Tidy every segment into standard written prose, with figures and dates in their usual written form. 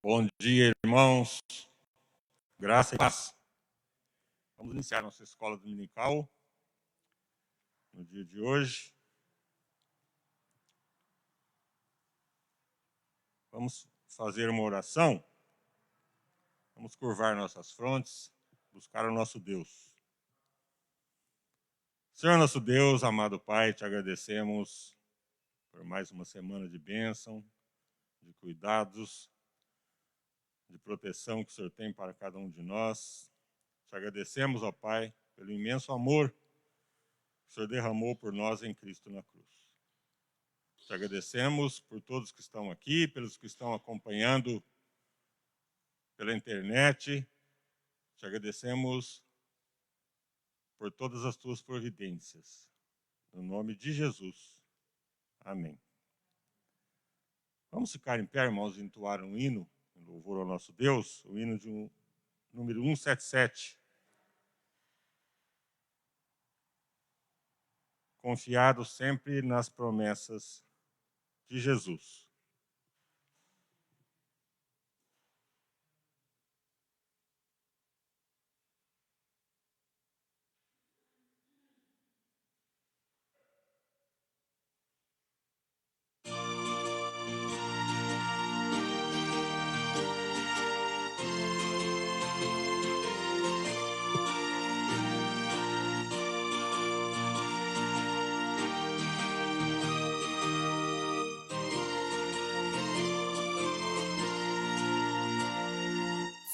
Bom dia, irmãos. Graça e paz. Vamos iniciar nossa escola dominical no dia de hoje. Vamos fazer uma oração. Vamos curvar nossas frontes, buscar o nosso Deus. Senhor nosso Deus, amado Pai, te agradecemos por mais uma semana de bênção, de cuidados, de proteção que o Senhor tem para cada um de nós. Te agradecemos, ó Pai, pelo imenso amor que o Senhor derramou por nós em Cristo na cruz. Te agradecemos por todos que estão aqui, pelos que estão acompanhando pela internet. Te agradecemos por todas as tuas providências. No nome de Jesus. Amém. Vamos ficar em pé, irmãos, e entoar um hino em louvor ao nosso Deus, o hino de número 177. Confiado sempre nas promessas de Jesus.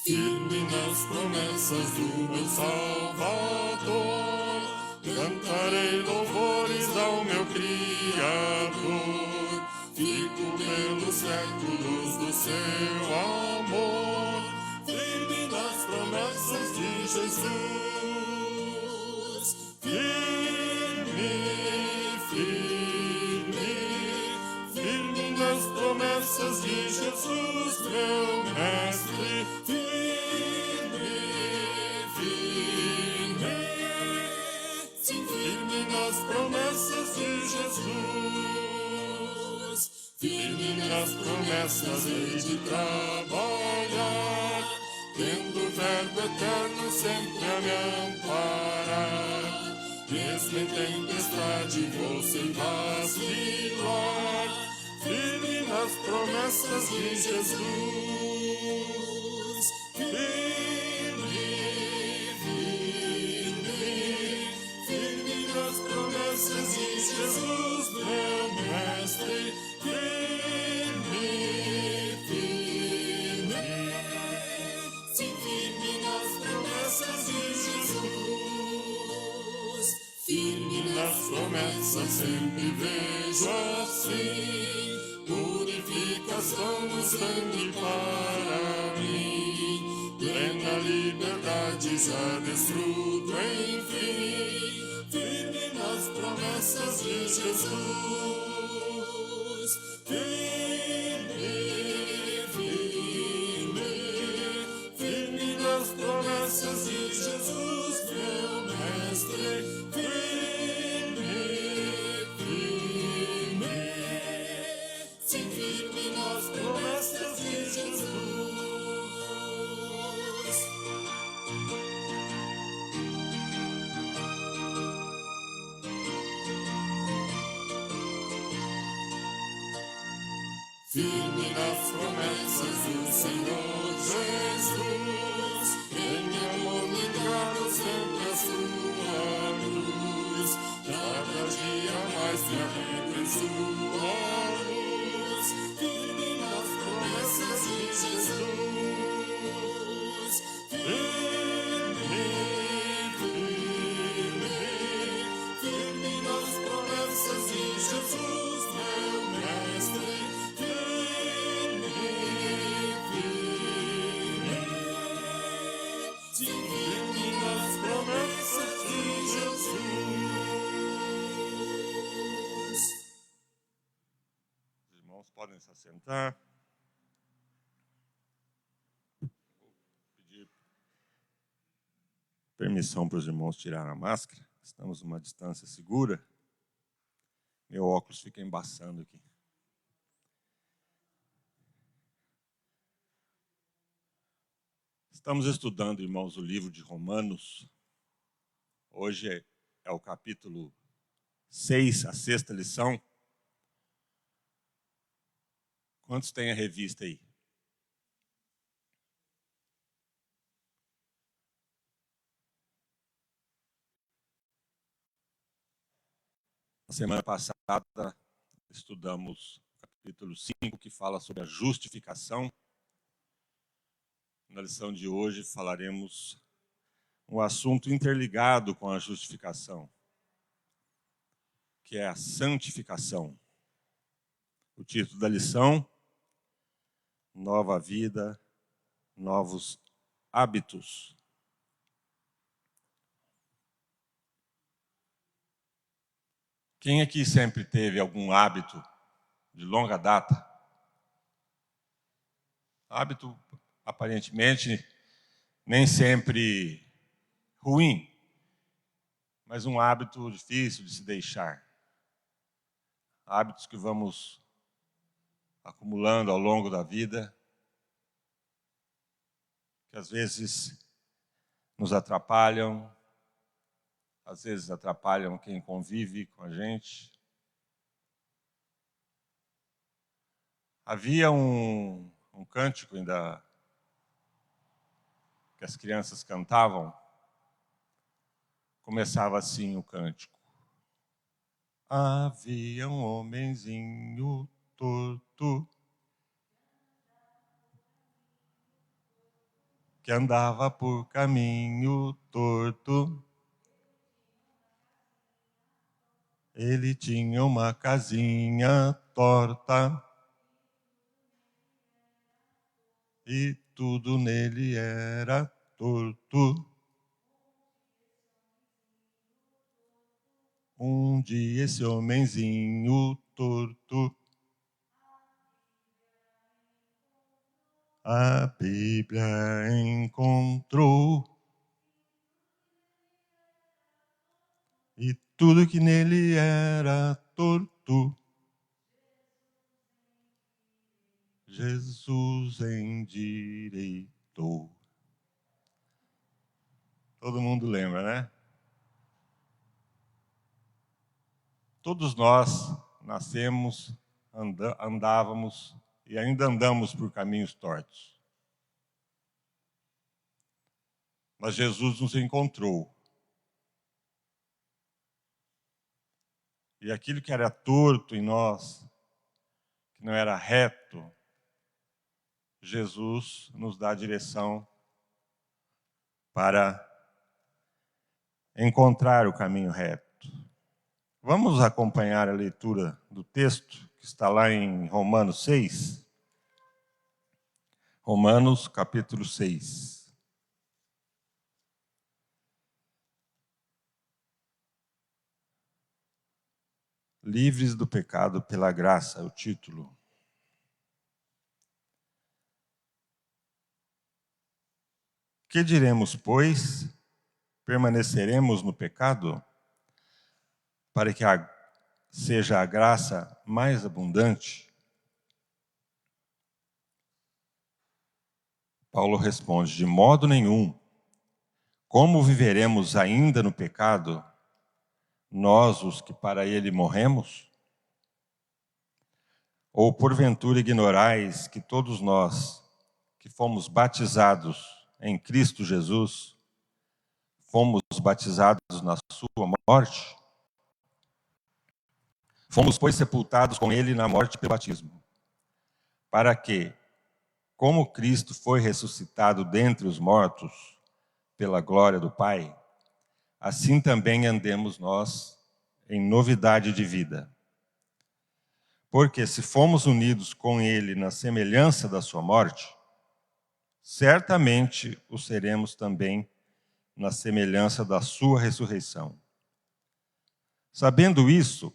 Firme nas promessas do meu Salvador, cantarei louvores ao meu Criador. Fico pelos séculos do seu amor, firme nas promessas de Jesus. Firme, firme, firme nas promessas de Jesus, meu Mestre. Firme nas promessas hei de trabalhar, tendo o verbo eterno sempre a me amparar. Mesmo em tempestade vou sem vacilar, firme nas promessas de Jesus. Firme, firme, firme nas promessas de Jesus, meu Mestre. Promessas sempre vejo assim, purificação no sangue para mim, plena liberdade já desfruto enfim, firme nas promessas de Jesus. Firme, firme, firme nas promessas de Jesus, meu Mestre. Firme nas promessas do Senhor Jesus, em amor ligado sempre a sua luz, cada dia mais me arrependo em sua luz. Firme nas promessas de Jesus. Firme, firme, firme nas promessas de Jesus, meu Mestre. Podem se assentar. Vou pedir permissão para os irmãos tirarem a máscara. Estamos numa distância segura. Meu óculos fica embaçando aqui. Estamos estudando, irmãos, o livro de Romanos. Hoje é o capítulo 6, a sexta lição. Quantos tem a revista aí? Na semana passada, estudamos o capítulo 5, que fala sobre a justificação. Na lição de hoje falaremos um assunto interligado com a justificação, que é a santificação. O título da lição: Nova vida, novos hábitos. Quem aqui sempre teve algum hábito de longa data? Hábito, aparentemente, nem sempre ruim, mas um hábito difícil de se deixar. Hábitos que vamos acumulando ao longo da vida, que às vezes nos atrapalham, às vezes atrapalham quem convive com a gente. Havia um cântico ainda que as crianças cantavam. Começava assim o cântico: havia um homenzinho torto que andava por caminho torto. Ele tinha uma casinha torta e tudo nele era torto. Um dia esse homenzinho torto a Bíblia encontrou e tudo que nele era torto Jesus endireitou. Todo mundo lembra, né? Todos nós nascemos, andávamos e ainda andamos por caminhos tortos. Mas Jesus nos encontrou. E aquilo que era torto em nós, que não era reto, Jesus nos dá a direção para encontrar o caminho reto. Vamos acompanhar a leitura do texto que está lá em Romanos 6. Romanos, capítulo 6. Livres do pecado pela graça, é o título. Que diremos, pois? Permaneceremos no pecado, para que seja a graça mais abundante? Paulo responde: de modo nenhum. Como viveremos ainda no pecado, nós, os que para ele morremos? Ou porventura ignorais que todos nós, que fomos batizados em Cristo Jesus, fomos batizados na sua morte? Fomos, pois, sepultados com ele na morte pelo batismo, para que, como Cristo foi ressuscitado dentre os mortos, pela glória do Pai, assim também andemos nós em novidade de vida. Porque se fomos unidos com ele na semelhança da sua morte, certamente o seremos também na semelhança da sua ressurreição. Sabendo isso,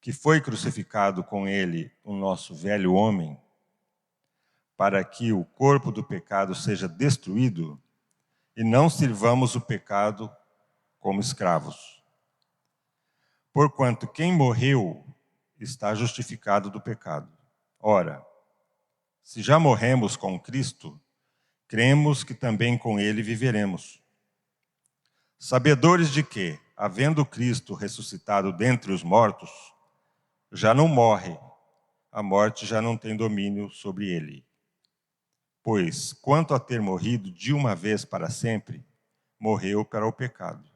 que foi crucificado com ele o nosso velho homem, para que o corpo do pecado seja destruído e não sirvamos o pecado como escravos. Porquanto quem morreu está justificado do pecado. Ora, se já morremos com Cristo, cremos que também com ele viveremos. Sabedores de que, havendo Cristo ressuscitado dentre os mortos, já não morre, a morte já não tem domínio sobre ele. Pois, quanto a ter morrido de uma vez para sempre, morreu para o pecado.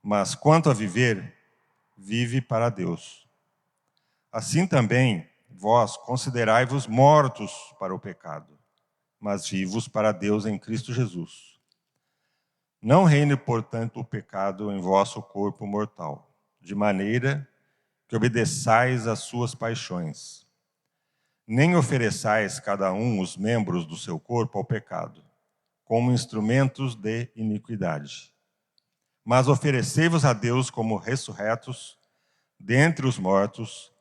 Mas quanto a viver, vive para Deus. Assim também, vós considerai-vos mortos para o pecado, mas vivos para Deus em Cristo Jesus. Não reine, portanto, o pecado em vosso corpo mortal, de maneira que obedeçais às suas paixões. Nem ofereçais cada um os membros do seu corpo ao pecado, como instrumentos de iniquidade. Mas oferecei-vos a Deus como ressurretos dentre os mortos,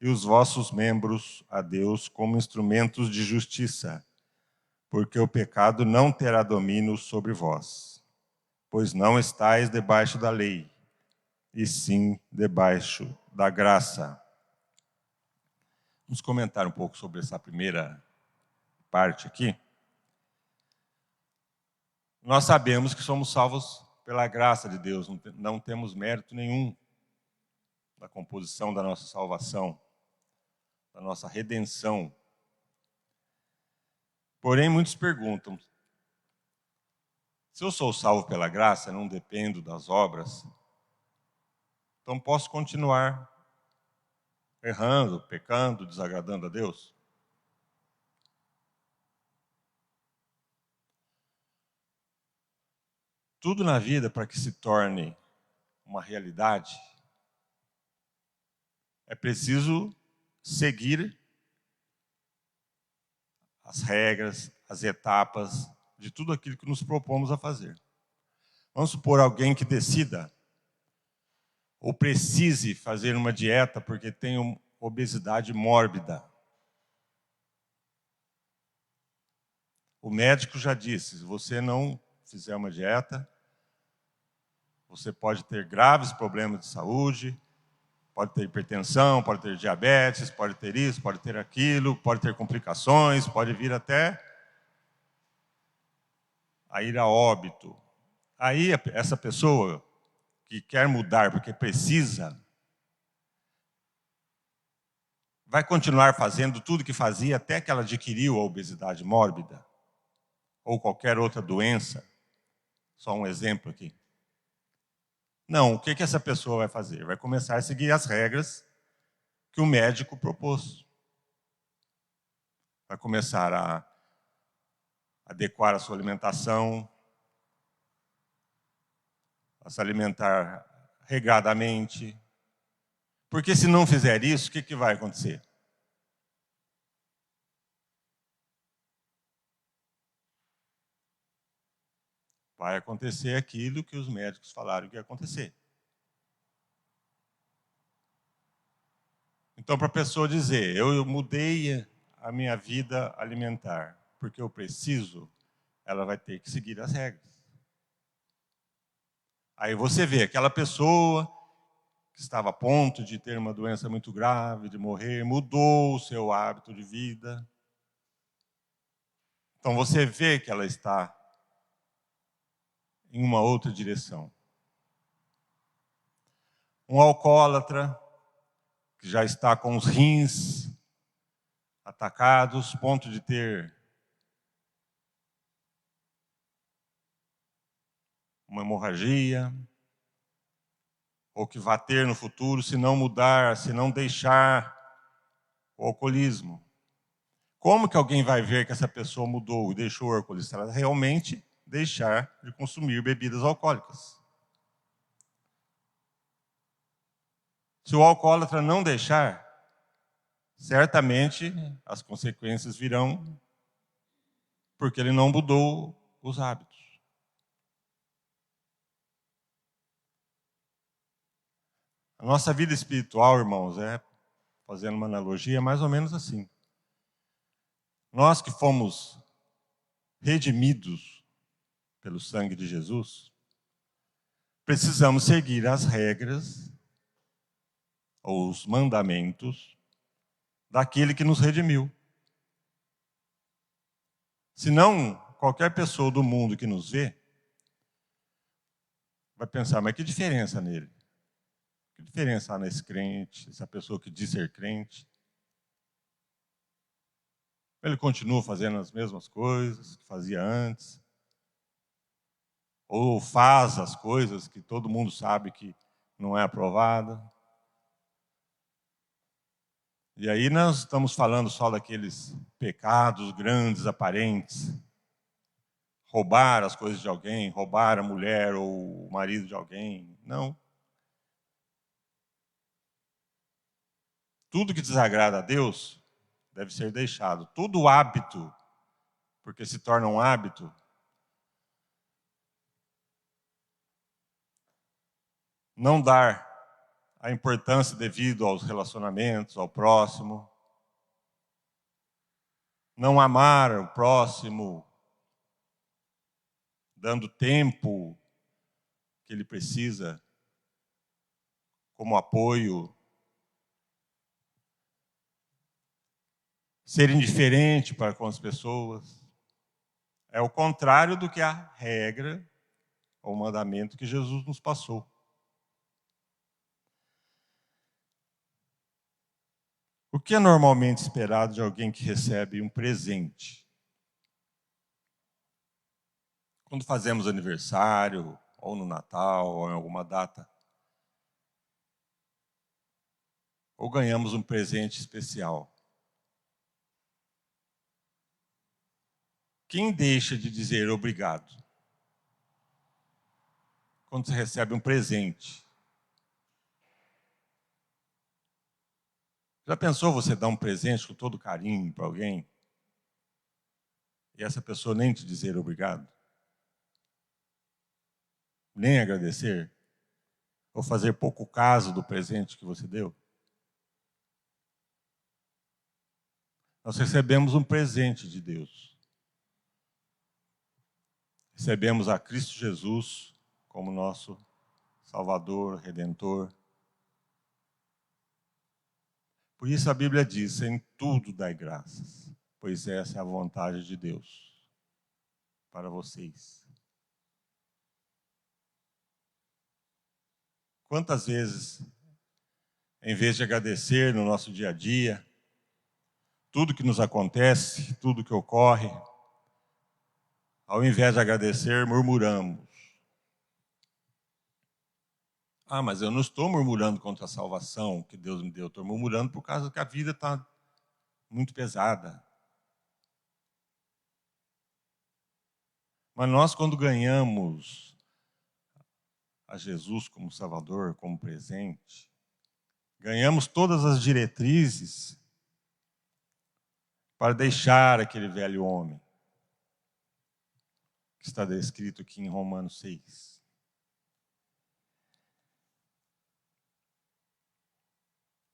e os vossos membros a Deus como instrumentos de justiça, porque o pecado não terá domínio sobre vós, pois não estáis debaixo da lei, e sim debaixo da graça. Vamos comentar um pouco sobre essa primeira parte aqui. Nós sabemos que somos salvos pela graça de Deus, não temos mérito nenhum da composição da nossa salvação, da nossa redenção. Porém, muitos perguntam, se eu sou salvo pela graça, não dependo das obras, então posso continuar errando, pecando, desagradando a Deus? Tudo na vida, para que se torne uma realidade, é preciso seguir as regras, as etapas de tudo aquilo que nos propomos a fazer. Vamos supor alguém que decida ou precise fazer uma dieta porque tem obesidade mórbida. O médico já disse, se você não fizer uma dieta, você pode ter graves problemas de saúde, pode ter hipertensão, pode ter diabetes, pode ter isso, pode ter aquilo, pode ter complicações, pode vir até a ir a óbito. Aí essa pessoa que quer mudar porque precisa, vai continuar fazendo tudo que fazia até que ela adquiriu a obesidade mórbida ou qualquer outra doença. Só um exemplo aqui. Não, o que essa pessoa vai fazer? Vai começar a seguir as regras que o médico propôs. Vai começar a adequar a sua alimentação, a se alimentar regradamente. Porque se não fizer isso, o que vai acontecer? Vai acontecer aquilo que os médicos falaram que ia acontecer. Então, para a pessoa dizer, eu mudei a minha vida alimentar porque eu preciso, ela vai ter que seguir as regras. Aí você vê aquela pessoa que estava a ponto de ter uma doença muito grave, de morrer, mudou o seu hábito de vida. Então você vê que ela está em uma outra direção. Um alcoólatra que já está com os rins atacados, ponto de ter uma hemorragia, ou que vai ter no futuro, se não mudar, se não deixar o alcoolismo. Como que alguém vai ver que essa pessoa mudou e deixou o alcoolismo? Se ela realmente deixar de consumir bebidas alcoólicas. Se o alcoólatra não deixar, certamente as consequências virão porque ele não mudou os hábitos. A nossa vida espiritual, irmãos, fazendo uma analogia, é mais ou menos assim. Nós que fomos redimidos pelo sangue de Jesus, precisamos seguir as regras ou os mandamentos daquele que nos redimiu. Senão, qualquer pessoa do mundo que nos vê vai pensar, mas que diferença nele? Que diferença há nesse crente, essa pessoa que diz ser crente? Ele continua fazendo as mesmas coisas que fazia antes? Ou faz as coisas que todo mundo sabe que não é aprovada? E aí nós estamos falando só daqueles pecados grandes, aparentes. Roubar as coisas de alguém, roubar a mulher ou o marido de alguém. Não. Tudo que desagrada a Deus deve ser deixado. Todo hábito, porque se torna um hábito, não dar a importância devida aos relacionamentos, ao próximo, não amar o próximo, dando tempo que ele precisa como apoio, ser indiferente para com as pessoas. É o contrário do que a regra ou mandamento que Jesus nos passou. O que é normalmente esperado de alguém que recebe um presente? Quando fazemos aniversário, ou no Natal, ou em alguma data, ou ganhamos um presente especial. Quem deixa de dizer obrigado? Quando você recebe um presente. Já pensou você dar um presente com todo carinho para alguém e essa pessoa nem te dizer obrigado? Nem agradecer? Ou fazer pouco caso do presente que você deu? Nós recebemos um presente de Deus. Recebemos a Cristo Jesus como nosso Salvador, Redentor. Por isso a Bíblia diz, em tudo dai graças, pois essa é a vontade de Deus para vocês. Quantas vezes, em vez de agradecer no nosso dia a dia, tudo que nos acontece, tudo que ocorre, ao invés de agradecer, murmuramos. Ah, mas eu não estou murmurando contra a salvação que Deus me deu, estou murmurando por causa que a vida está muito pesada. Mas nós, quando ganhamos a Jesus como Salvador, como presente, ganhamos todas as diretrizes para deixar aquele velho homem, que está descrito aqui em Romanos 6.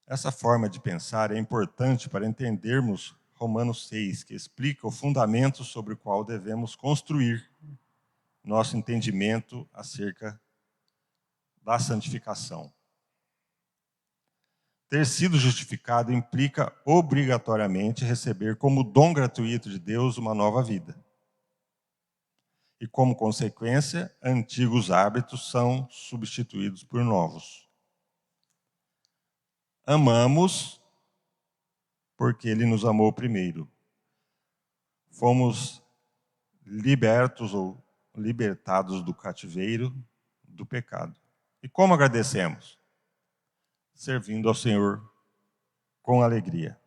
Essa forma de pensar é importante para entendermos Romanos 6, que explica o fundamento sobre o qual devemos construir nosso entendimento acerca da santificação. Ter sido justificado implica obrigatoriamente receber como dom gratuito de Deus uma nova vida. E como consequência, antigos hábitos são substituídos por novos. Amamos porque Ele nos amou primeiro. Fomos libertos ou libertados do cativeiro do pecado. E como agradecemos? Servindo ao Senhor com alegria.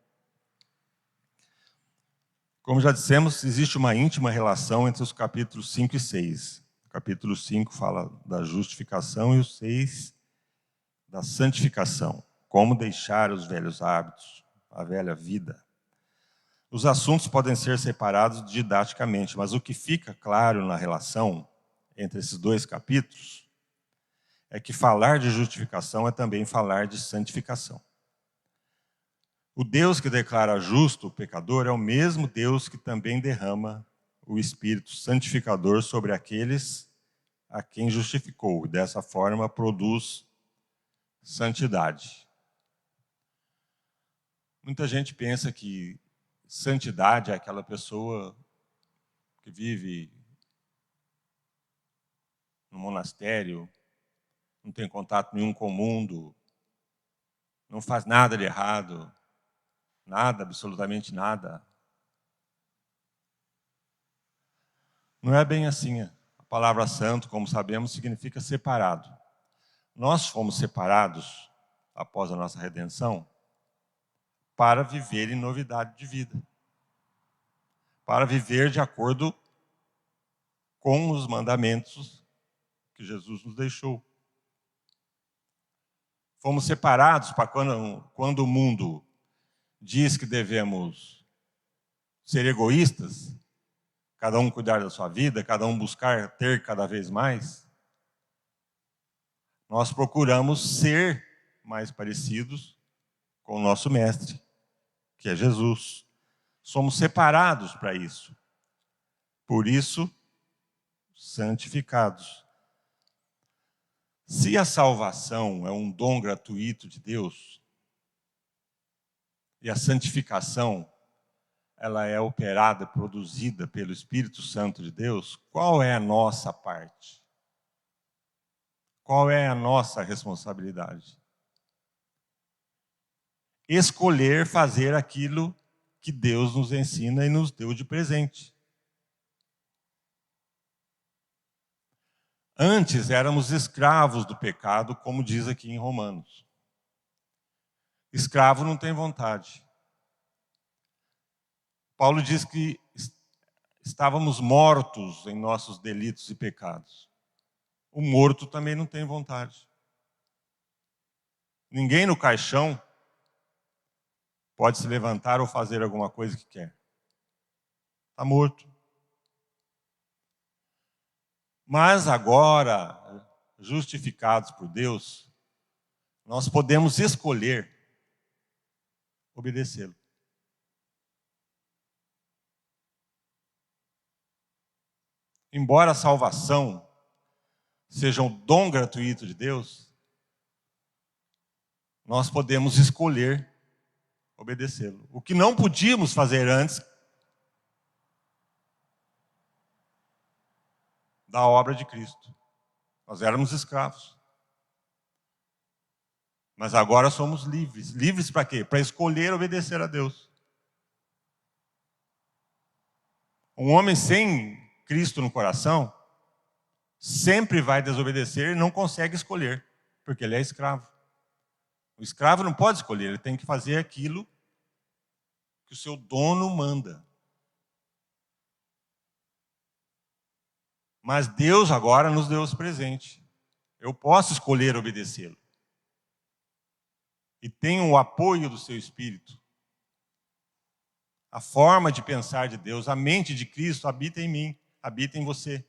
Como já dissemos, existe uma íntima relação entre os capítulos 5 e 6. O capítulo 5 fala da justificação e o 6 da santificação. Como deixar os velhos hábitos, a velha vida. Os assuntos podem ser separados didaticamente, mas o que fica claro na relação entre esses dois capítulos é que falar de justificação é também falar de santificação. O Deus que declara justo o pecador é o mesmo Deus que também derrama o Espírito santificador sobre aqueles a quem justificou, e dessa forma produz santidade. Muita gente pensa que santidade é aquela pessoa que vive no monastério, não tem contato nenhum com o mundo, não faz nada de errado, nada, absolutamente nada. Não é bem assim. A palavra santo, como sabemos, significa separado. Nós fomos separados, após a nossa redenção, para viver em novidade de vida. Para viver de acordo com os mandamentos que Jesus nos deixou. Fomos separados para quando o mundo diz que devemos ser egoístas, cada um cuidar da sua vida, cada um buscar ter cada vez mais. Nós procuramos ser mais parecidos com o nosso Mestre, que é Jesus. Somos separados para isso. Por isso, santificados. Se a salvação é um dom gratuito de Deus, e a santificação ela é operada, produzida pelo Espírito Santo de Deus, qual é a nossa parte? Qual é a nossa responsabilidade? Escolher fazer aquilo que Deus nos ensina e nos deu de presente. Antes éramos escravos do pecado, como diz aqui em Romanos. Escravo não tem vontade. Paulo diz que estávamos mortos em nossos delitos e pecados. O morto também não tem vontade. Ninguém no caixão pode se levantar ou fazer alguma coisa que quer. Está morto. Mas agora, justificados por Deus, nós podemos escolher obedecê-lo. Embora a salvação seja um dom gratuito de Deus, nós podemos escolher obedecê-lo. O que não podíamos fazer antes da obra de Cristo. Nós éramos escravos. Mas agora somos livres. Livres para quê? Para escolher obedecer a Deus. Um homem sem Cristo no coração sempre vai desobedecer e não consegue escolher, porque ele é escravo. O escravo não pode escolher, ele tem que fazer aquilo que o seu dono manda. Mas Deus agora nos deu esse presente. Eu posso escolher obedecê-lo. E tenho o apoio do seu Espírito. A forma de pensar de Deus, a mente de Cristo habita em mim, habita em você.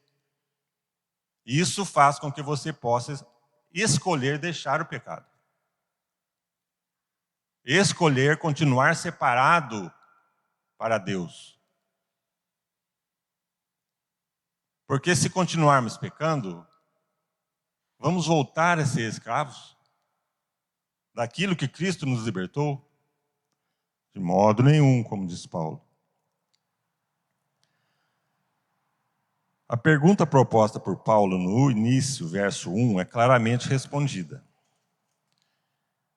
Isso faz com que você possa escolher deixar o pecado. Escolher continuar separado para Deus. Porque se continuarmos pecando, vamos voltar a ser escravos daquilo que Cristo nos libertou? De modo nenhum, como diz Paulo. A pergunta proposta por Paulo no início, verso 1, é claramente respondida.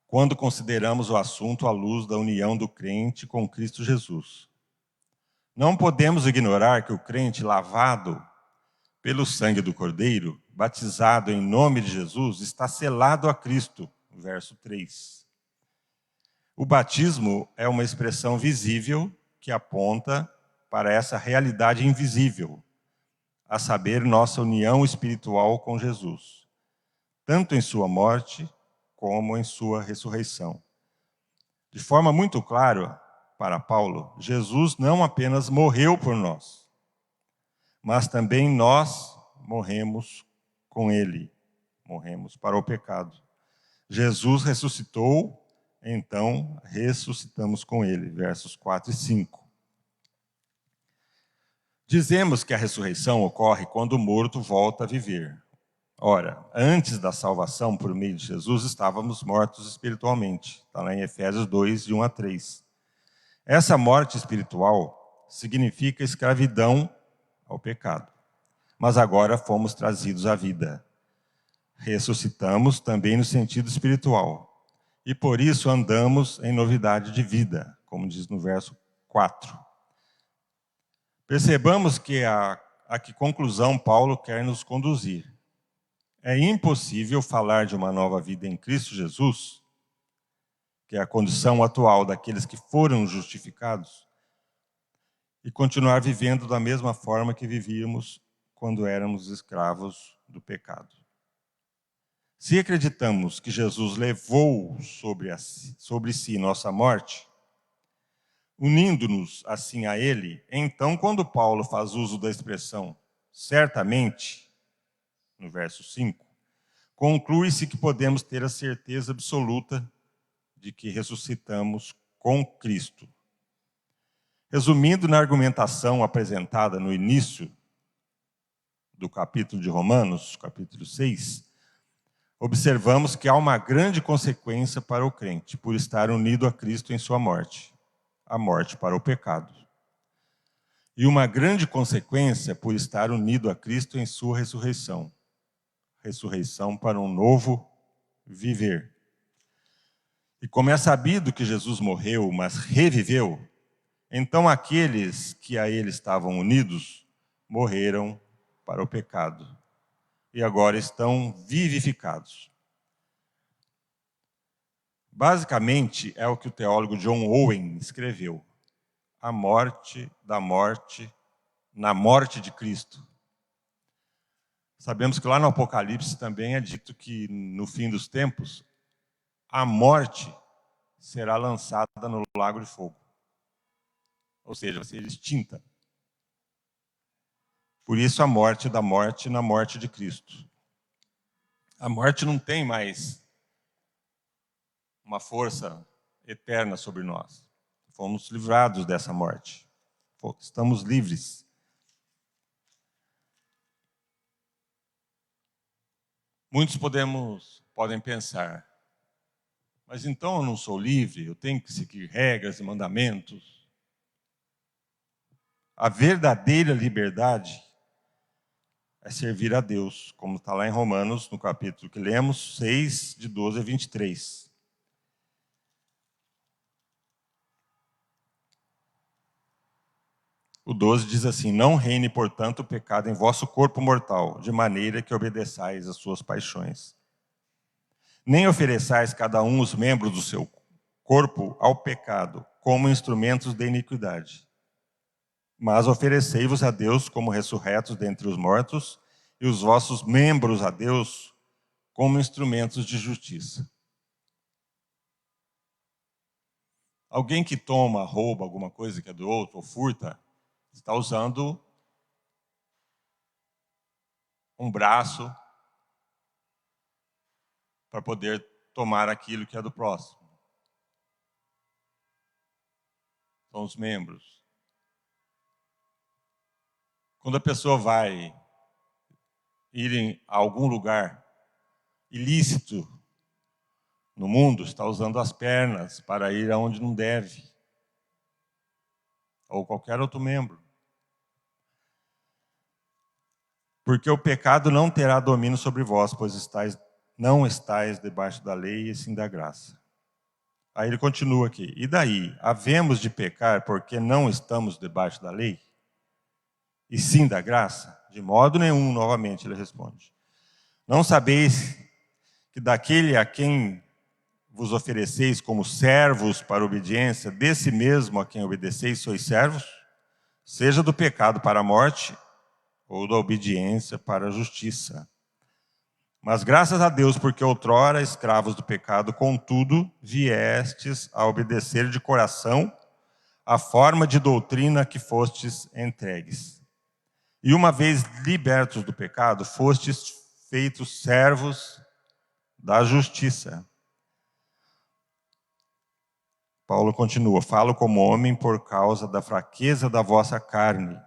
Quando consideramos o assunto à luz da união do crente com Cristo Jesus. Não podemos ignorar que o crente lavado pelo sangue do Cordeiro, batizado em nome de Jesus, está selado a Cristo, verso 3. O batismo é uma expressão visível que aponta para essa realidade invisível, a saber, nossa união espiritual com Jesus, tanto em sua morte como em sua ressurreição. De forma muito clara, para Paulo, Jesus não apenas morreu por nós, mas também nós morremos com ele, morremos para o pecado. Jesus ressuscitou, então ressuscitamos com ele, versos 4 e 5. Dizemos que a ressurreição ocorre quando o morto volta a viver. Ora, antes da salvação por meio de Jesus, estávamos mortos espiritualmente. Está lá em Efésios 2, de 1 a 3. Essa morte espiritual significa escravidão ao pecado. Mas agora fomos trazidos à vida. Ressuscitamos também no sentido espiritual. E por isso andamos em novidade de vida, como diz no verso 4. Percebamos que a que conclusão Paulo quer nos conduzir. É impossível falar de uma nova vida em Cristo Jesus, que é a condição atual daqueles que foram justificados, e continuar vivendo da mesma forma que vivíamos quando éramos escravos do pecado. Se acreditamos que Jesus levou sobre si nossa morte, unindo-nos assim a Ele, então, quando Paulo faz uso da expressão certamente, no verso 5, conclui-se que podemos ter a certeza absoluta de que ressuscitamos com Cristo. Resumindo na argumentação apresentada no início do capítulo de Romanos, capítulo 6, observamos que há uma grande consequência para o crente por estar unido a Cristo em sua morte, a morte para o pecado. E uma grande consequência por estar unido a Cristo em sua ressurreição, ressurreição para um novo viver. E como é sabido que Jesus morreu, mas reviveu, então aqueles que a ele estavam unidos morreram para o pecado e agora estão vivificados. Basicamente, é o que o teólogo John Owen escreveu: a morte da morte na morte de Cristo. Sabemos que lá no Apocalipse também é dito que no fim dos tempos, a morte será lançada no lago de fogo. Ou seja, vai ser extinta. Por isso a morte da morte na morte de Cristo. A morte não tem mais uma força eterna sobre nós. Fomos livrados dessa morte. Estamos livres. Muitos podem pensar, mas então eu não sou livre, eu tenho que seguir regras e mandamentos. A verdadeira liberdade é servir a Deus, como está lá em Romanos, no capítulo que lemos, 6, de 12 a 23. O 12 diz assim: não reine, portanto, o pecado em vosso corpo mortal, de maneira que obedeçais às suas paixões. Nem ofereçais cada um os membros do seu corpo ao pecado, como instrumentos de iniquidade. Mas oferecei-vos a Deus como ressurretos dentre os mortos, e os vossos membros a Deus como instrumentos de justiça. Alguém que toma, rouba alguma coisa que é do outro, ou furta, está usando um braço para poder tomar aquilo que é do próximo. São os membros. Quando a pessoa vai ir a algum lugar ilícito no mundo, está usando as pernas para ir aonde não deve. Ou qualquer outro membro. Porque o pecado não terá domínio sobre vós, pois não estáis debaixo da lei, e sim da graça. Aí ele continua aqui: e daí? Havemos de pecar porque não estamos debaixo da lei? E sim da graça? De modo nenhum, novamente ele responde. Não sabeis que daquele a quem vos ofereceis como servos para a obediência, desse mesmo a quem obedeceis sois servos? Seja do pecado para a morte, ou da obediência para a justiça. Mas graças a Deus, porque outrora escravos do pecado, contudo, viestes a obedecer de coração a forma de doutrina que fostes entregues. E uma vez libertos do pecado, fostes feitos servos da justiça. Paulo continua: falo como homem por causa da fraqueza da vossa carne.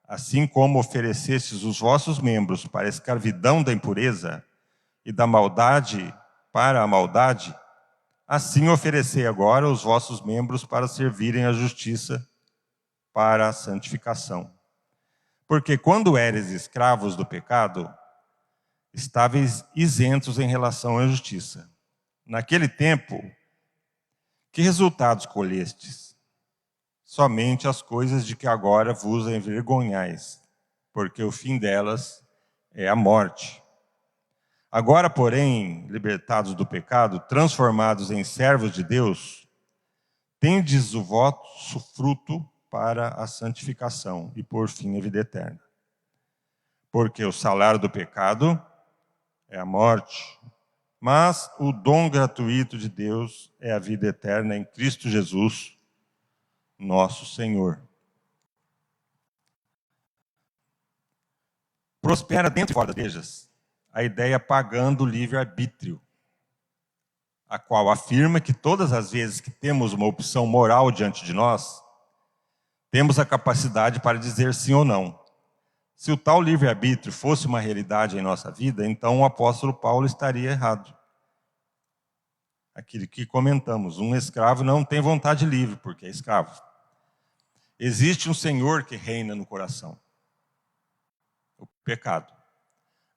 Assim como oferecestes os vossos membros para a escravidão da impureza e da maldade para a maldade, assim oferecei agora os vossos membros para servirem à justiça, para a santificação. Porque quando éreis escravos do pecado, estáveis isentos em relação à justiça. Naquele tempo, que resultados colhestes? Somente as coisas de que agora vos envergonhais, porque o fim delas é a morte. Agora, porém, libertados do pecado, transformados em servos de Deus, tendes o vosso fruto para a santificação e, por fim, a vida eterna. Porque o salário do pecado é a morte, mas o dom gratuito de Deus é a vida eterna em Cristo Jesus, nosso Senhor. Prospera dentro e fora das igrejas a ideia pagã do livre-arbítrio, a qual afirma que todas as vezes que temos uma opção moral diante de nós, temos a capacidade para dizer sim ou não. Se o tal livre-arbítrio fosse uma realidade em nossa vida, então o apóstolo Paulo estaria errado. Aquilo que comentamos, um escravo não tem vontade livre, porque é escravo. Existe um Senhor que reina no coração, o pecado.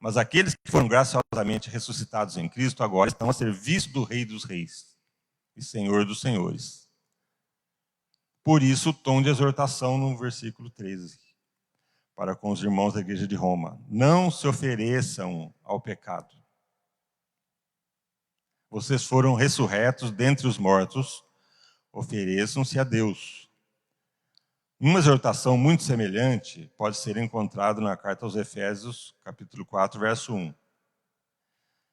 Mas aqueles que foram graciosamente ressuscitados em Cristo agora estão a serviço do Rei dos Reis e Senhor dos Senhores. Por isso, o tom de exortação no versículo 13, para com os irmãos da igreja de Roma: não se ofereçam ao pecado. Vocês foram ressurretos dentre os mortos, ofereçam-se a Deus. Uma exortação muito semelhante pode ser encontrada na carta aos Efésios, capítulo 4, verso 1.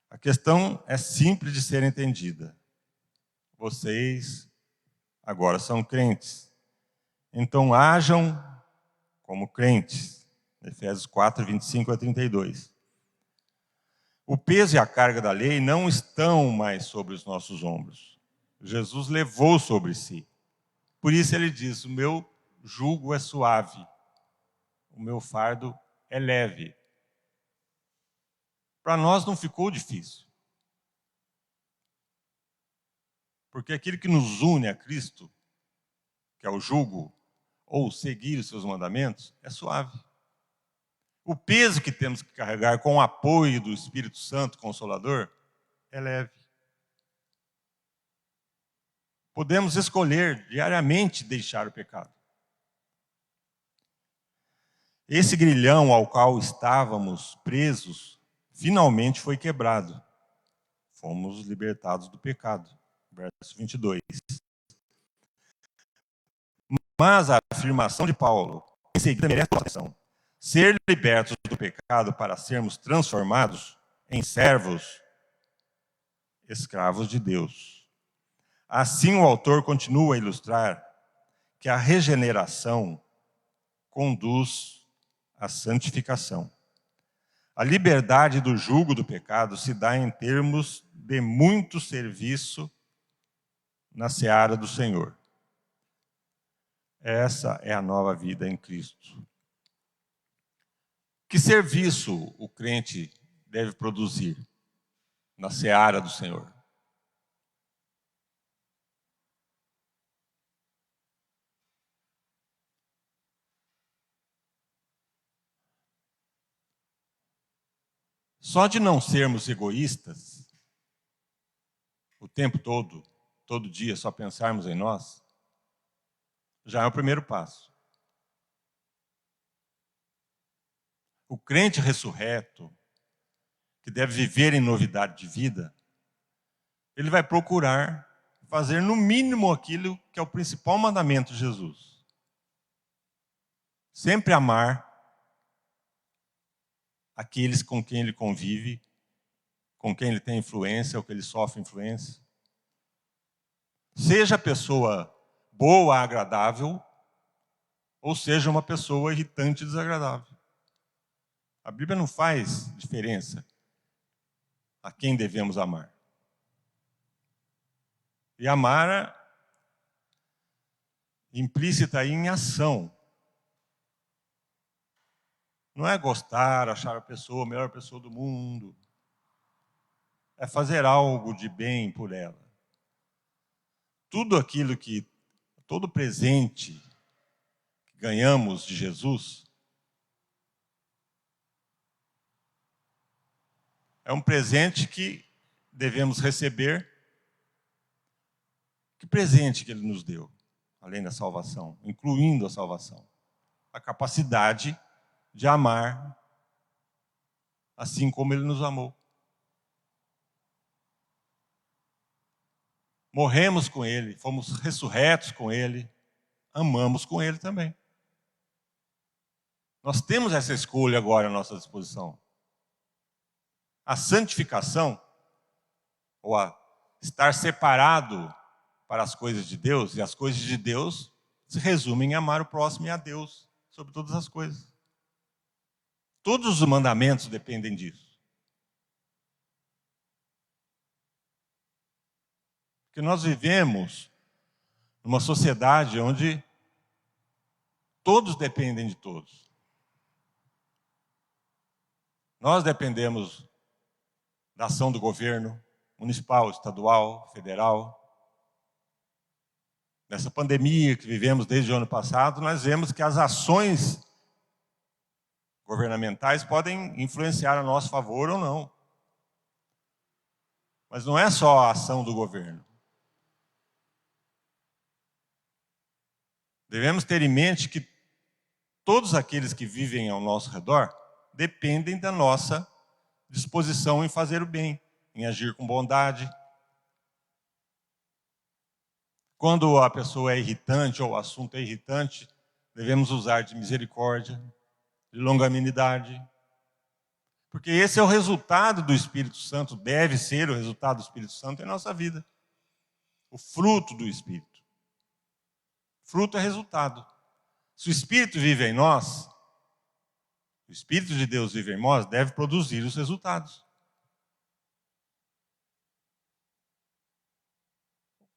A questão é simples de ser entendida. Vocês agora são crentes, então hajam como crentes. Efésios 4, 25 a 32. O peso e a carga da lei não estão mais sobre os nossos ombros. Jesus levou sobre si. Por isso ele diz: o meu jugo é suave, o meu fardo é leve. Para nós não ficou difícil. Porque aquilo que nos une a Cristo, que é o jugo, ou seguir os seus mandamentos, é suave. O peso que temos que carregar com o apoio do Espírito Santo Consolador é leve. Podemos escolher diariamente deixar o pecado. Esse grilhão ao qual estávamos presos, finalmente foi quebrado. Fomos libertados do pecado. Verso 22. Mas a afirmação de Paulo, em seguida, merece atenção. Ser libertos do pecado para sermos transformados em servos, escravos de Deus. Assim, o autor continua a ilustrar que a regeneração conduz à santificação. A liberdade do jugo do pecado se dá em termos de muito serviço na seara do Senhor. Essa é a nova vida em Cristo. Que serviço o crente deve produzir na seara do Senhor? Só de não sermos egoístas o tempo todo dia, só pensarmos em nós, já é o primeiro passo. O crente ressurreto, que deve viver em novidade de vida, ele vai procurar fazer no mínimo aquilo que é o principal mandamento de Jesus. Sempre amar aqueles com quem ele convive, com quem ele tem influência ou que ele sofre influência. Seja a pessoa boa, agradável, ou seja uma pessoa irritante e desagradável. A Bíblia não faz diferença a quem devemos amar. E amar implícita em ação. Não é gostar, achar a pessoa a melhor pessoa do mundo. É fazer algo de bem por ela. Tudo aquilo todo presente que ganhamos de Jesus, É um presente que devemos receber. Que presente que Ele nos deu, além da salvação, incluindo a salvação? A capacidade de amar assim como Ele nos amou. Morremos com Ele, fomos ressurretos com Ele, amamos com Ele também. Nós temos essa escolha agora à nossa disposição. A santificação, ou a estar separado para as coisas de Deus, e as coisas de Deus se resumem em amar o próximo e a Deus sobre todas as coisas. Todos os mandamentos dependem disso. Porque nós vivemos numa sociedade onde todos dependem de todos. Nós dependemos da ação do governo municipal, estadual, federal. Nessa pandemia que vivemos desde o ano passado, nós vemos que as ações governamentais podem influenciar a nosso favor ou não. Mas não é só a ação do governo. Devemos ter em mente que todos aqueles que vivem ao nosso redor dependem da nossa disposição em fazer o bem, em agir com bondade. Quando a pessoa é irritante ou o assunto é irritante, devemos usar de misericórdia, de longanimidade. Porque esse é o resultado do Espírito Santo, deve ser o resultado do Espírito Santo em nossa vida. O fruto do Espírito. Fruto é resultado. Se o Espírito vive em nós, o Espírito de Deus vive em nós, deve produzir os resultados.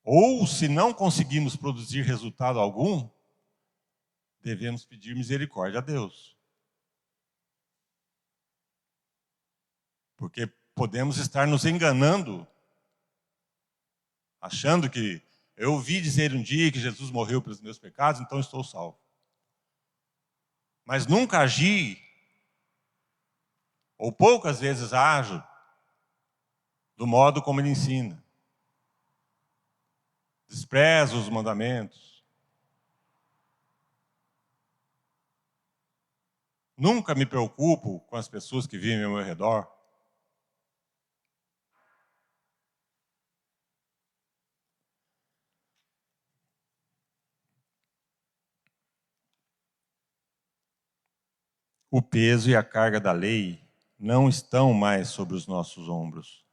Ou, se não conseguimos produzir resultado algum, devemos pedir misericórdia a Deus. Porque podemos estar nos enganando, achando que eu ouvi dizer um dia que Jesus morreu pelos meus pecados, então estou salvo. Mas nunca agi, ou poucas vezes ajo, do modo como Ele ensina. Desprezo os mandamentos. Nunca me preocupo com as pessoas que vivem ao meu redor. O peso e a carga da lei não estão mais sobre os nossos ombros.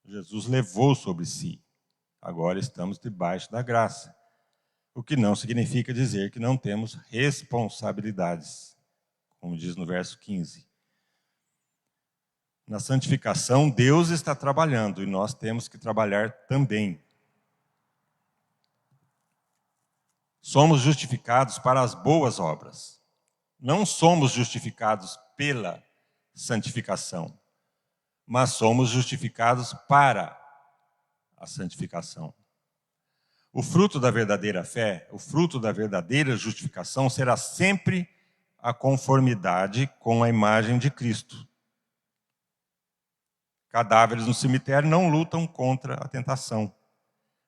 Jesus levou sobre si. Agora estamos debaixo da graça. O que não significa dizer que não temos responsabilidades, como diz no verso 15. Na santificação, Deus está trabalhando e nós temos que trabalhar também. Somos justificados para as boas obras. Não somos justificados pela santificação, mas somos justificados para a santificação. O fruto da verdadeira fé, o fruto da verdadeira justificação será sempre a conformidade com a imagem de Cristo. Cadáveres no cemitério não lutam contra a tentação,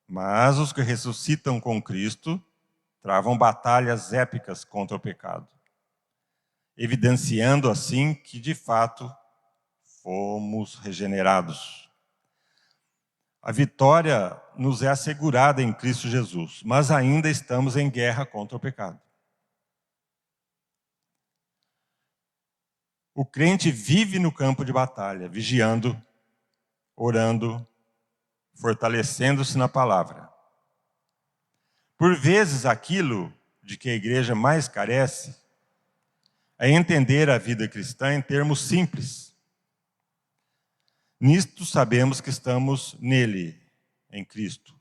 mas os que ressuscitam com Cristo travam batalhas épicas contra o pecado, evidenciando assim que, de fato, fomos regenerados. A vitória nos é assegurada em Cristo Jesus, mas ainda estamos em guerra contra o pecado. O crente vive no campo de batalha, vigiando, orando, fortalecendo-se na palavra. Por vezes, aquilo de que a igreja mais carece é entender a vida cristã em termos simples. Nisto sabemos que estamos nele, em Cristo.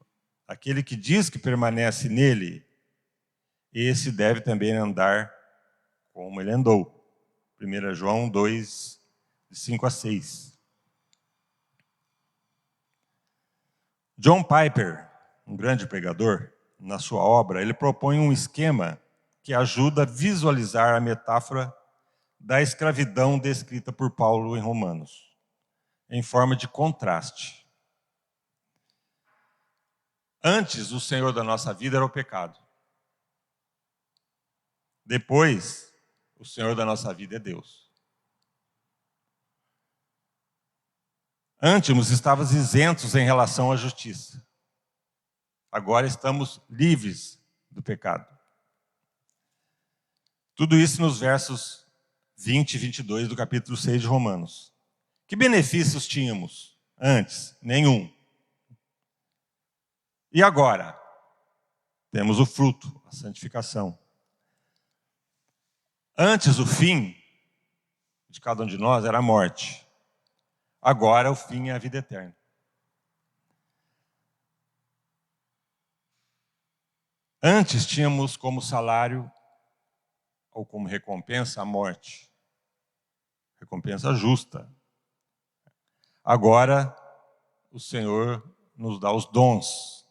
Aquele que diz que permanece nele, esse deve também andar como ele andou. 1 João 2, de 5 a 6. John Piper, um grande pregador, na sua obra, ele propõe um esquema que ajuda a visualizar a metáfora da escravidão descrita por Paulo em Romanos. em forma de contraste. Antes, o Senhor da nossa vida era o pecado. Depois, o Senhor da nossa vida é Deus. Antes, estávamos isentos em relação à justiça. Agora estamos livres do pecado. Tudo isso nos versos 20 e 22 do capítulo 6 de Romanos. Que benefícios tínhamos antes? Nenhum. E agora? Temos o fruto, a santificação. Antes, o fim de cada um de nós era a morte. Agora, o fim é a vida eterna. Antes, tínhamos como salário ou como recompensa a morte. Recompensa justa. Agora, o Senhor nos dá os dons.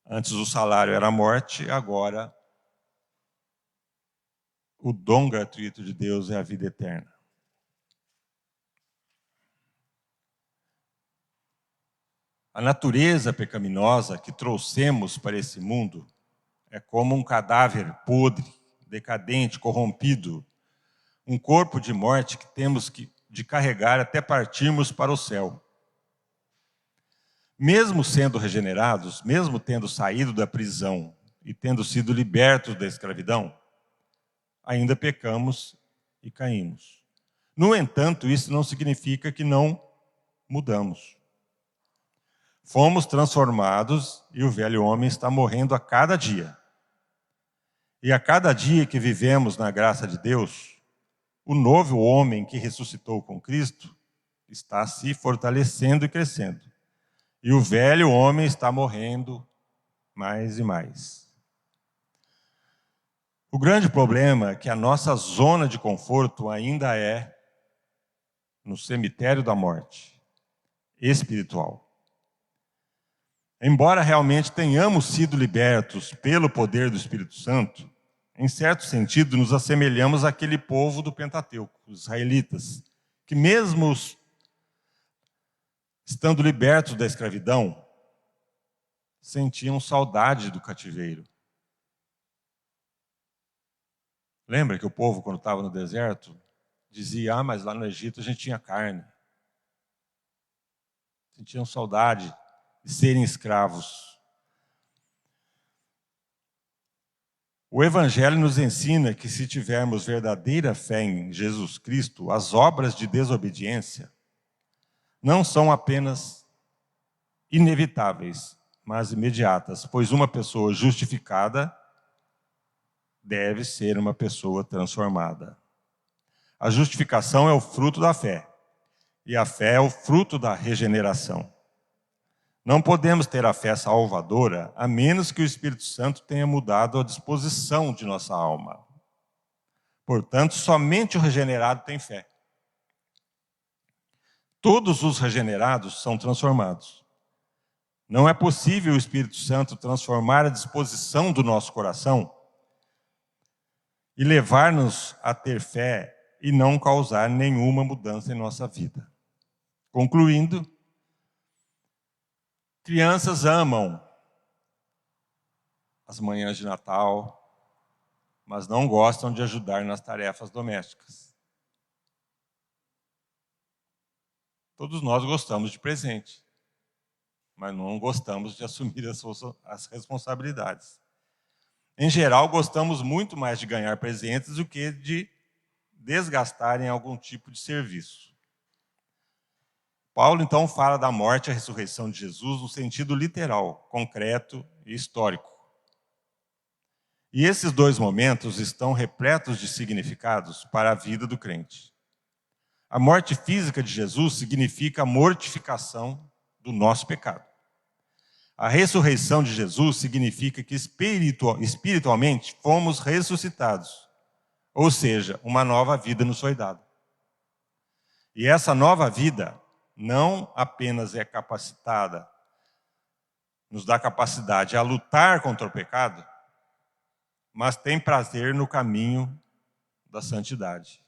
Antes o salário era a morte, agora o dom gratuito de Deus é a vida eterna. A natureza pecaminosa que trouxemos para esse mundo é como um cadáver podre, decadente, corrompido, um corpo de morte que temos de carregar até partirmos para o céu. Mesmo sendo regenerados, mesmo tendo saído da prisão e tendo sido libertos da escravidão, ainda pecamos e caímos. No entanto, isso não significa que não mudamos. Fomos transformados e o velho homem está morrendo a cada dia. E a cada dia que vivemos na graça de Deus, o novo homem que ressuscitou com Cristo está se fortalecendo e crescendo. E o velho homem está morrendo mais e mais. O grande problema é que a nossa zona de conforto ainda é no cemitério da morte espiritual. Embora realmente tenhamos sido libertos pelo poder do Espírito Santo, em certo sentido nos assemelhamos àquele povo do Pentateuco, os israelitas, que mesmo estando libertos da escravidão, sentiam saudade do cativeiro. Lembra que o povo, quando estava no deserto, dizia, mas lá no Egito a gente tinha carne. Sentiam saudade de serem escravos. O Evangelho nos ensina que se tivermos verdadeira fé em Jesus Cristo, as obras de desobediência não são apenas inevitáveis, mas imediatas, pois uma pessoa justificada deve ser uma pessoa transformada. A justificação é o fruto da fé, e a fé é o fruto da regeneração. Não podemos ter a fé salvadora a menos que o Espírito Santo tenha mudado a disposição de nossa alma. Portanto, somente o regenerado tem fé. Todos os regenerados são transformados. Não é possível o Espírito Santo transformar a disposição do nosso coração e levar-nos a ter fé e não causar nenhuma mudança em nossa vida. Concluindo, crianças amam as manhãs de Natal, mas não gostam de ajudar nas tarefas domésticas. Todos nós gostamos de presente, mas não gostamos de assumir as responsabilidades. Em geral, gostamos muito mais de ganhar presentes do que de desgastar em algum tipo de serviço. Paulo, então, fala da morte e a ressurreição de Jesus no sentido literal, concreto e histórico. E esses dois momentos estão repletos de significados para a vida do crente. A morte física de Jesus significa a mortificação do nosso pecado. A ressurreição de Jesus significa que espiritualmente fomos ressuscitados, ou seja, uma nova vida nos foi dada. E essa nova vida não apenas é capacitada, nos dá capacidade a lutar contra o pecado, mas tem prazer no caminho da santidade.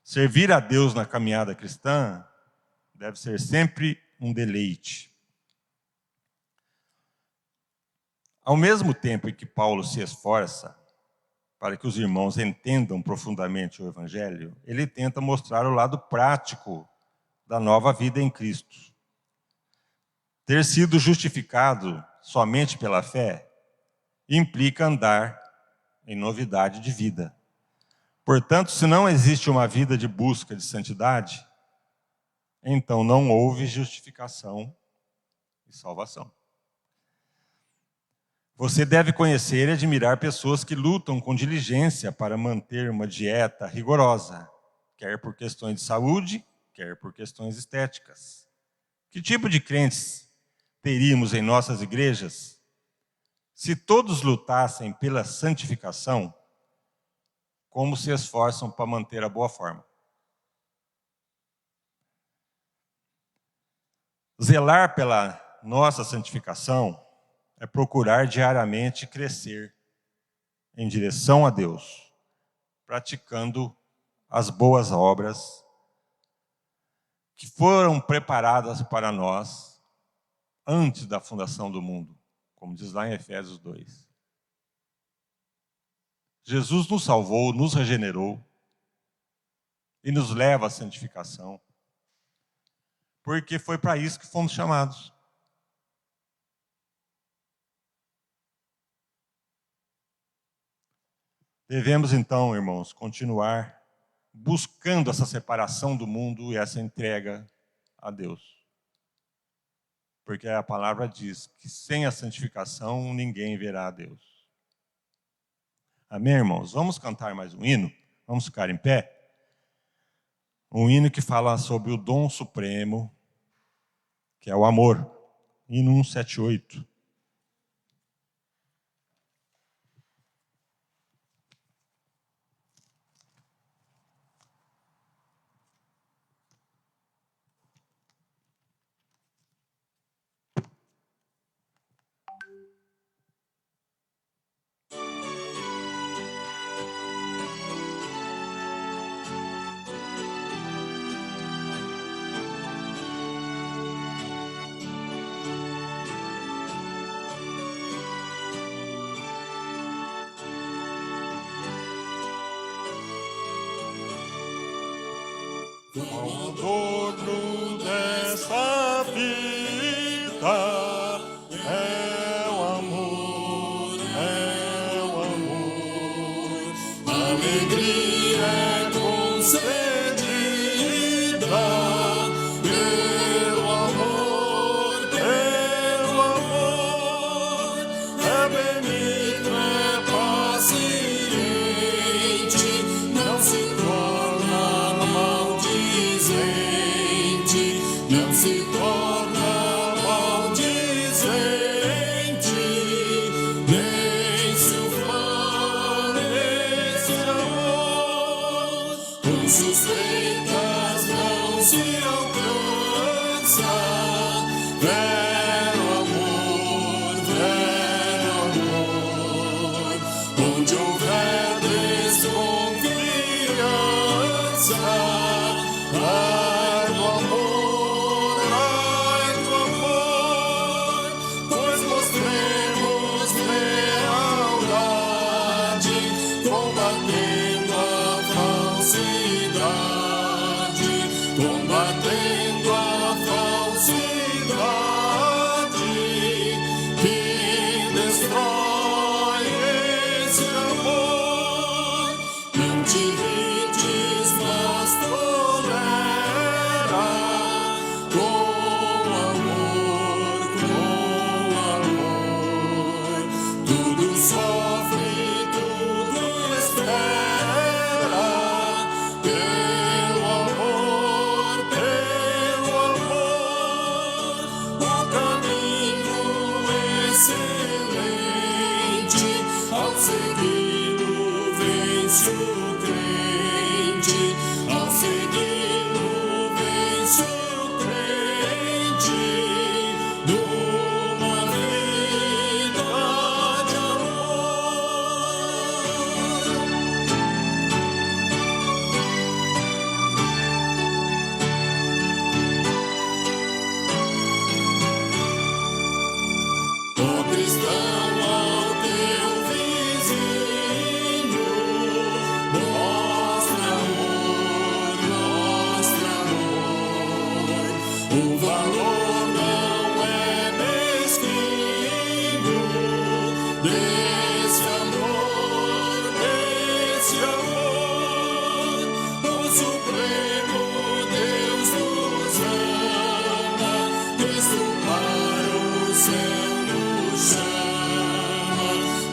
Servir a Deus na caminhada cristã deve ser sempre um deleite. Ao mesmo tempo em que Paulo se esforça para que os irmãos entendam profundamente o Evangelho, ele tenta mostrar o lado prático da nova vida em Cristo. Ter sido justificado somente pela fé implica andar em novidade de vida. Portanto, se não existe uma vida de busca de santidade, então não houve justificação e salvação. Você deve conhecer e admirar pessoas que lutam com diligência para manter uma dieta rigorosa, quer por questões de saúde, quer por questões estéticas. Que tipo de crentes teríamos em nossas igrejas se todos lutassem pela santificação, como se esforçam para manter a boa forma? Zelar pela nossa santificação é procurar diariamente crescer em direção a Deus, praticando as boas obras que foram preparadas para nós antes da fundação do mundo, como diz lá em Efésios 2. Jesus nos salvou, nos regenerou e nos leva à santificação, porque foi para isso que fomos chamados. Devemos então, irmãos, continuar buscando essa separação do mundo e essa entrega a Deus. Porque a palavra diz que sem a santificação ninguém verá a Deus. Amém, irmãos? Vamos cantar mais um hino? Vamos ficar em pé? Um hino que fala sobre o dom supremo, que é o amor. Hino 178. Ao torno desta vida é o amor, é o amor. Alegria é concedida pelo amor, pelo amor. É benigno, é paciente, não se torna maldizente, não se torna maldizente, nem se ufana esse amor, com suspeitas não se alcança. Vero amor, onde houver desconfiança. Ai do amor, pois mostremos lealdade, combatendo a falsidade, combatendo a falsidade que destrói esse amor. Não te irrites, mas tolera com amor, tudo sofre, tudo espera, pelo amor, pelo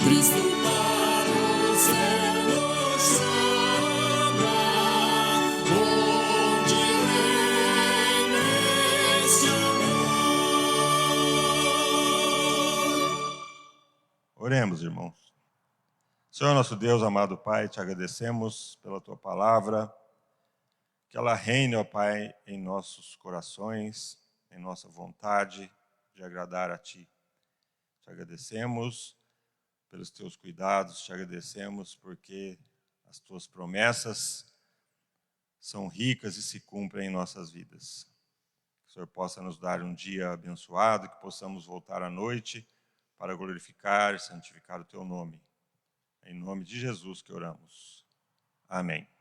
Cristo para o céu nos chama, onde reina este amor. Oremos, irmãos. Senhor nosso Deus, amado Pai, te agradecemos pela tua palavra, que ela reine, ó Pai, em nossos corações, em nossa vontade de agradar a Ti. Te agradecemos pelos teus cuidados, te agradecemos porque as tuas promessas são ricas e se cumprem em nossas vidas. Que o Senhor possa nos dar um dia abençoado, que possamos voltar à noite para glorificar e santificar o teu nome. Em nome de Jesus que oramos. Amém.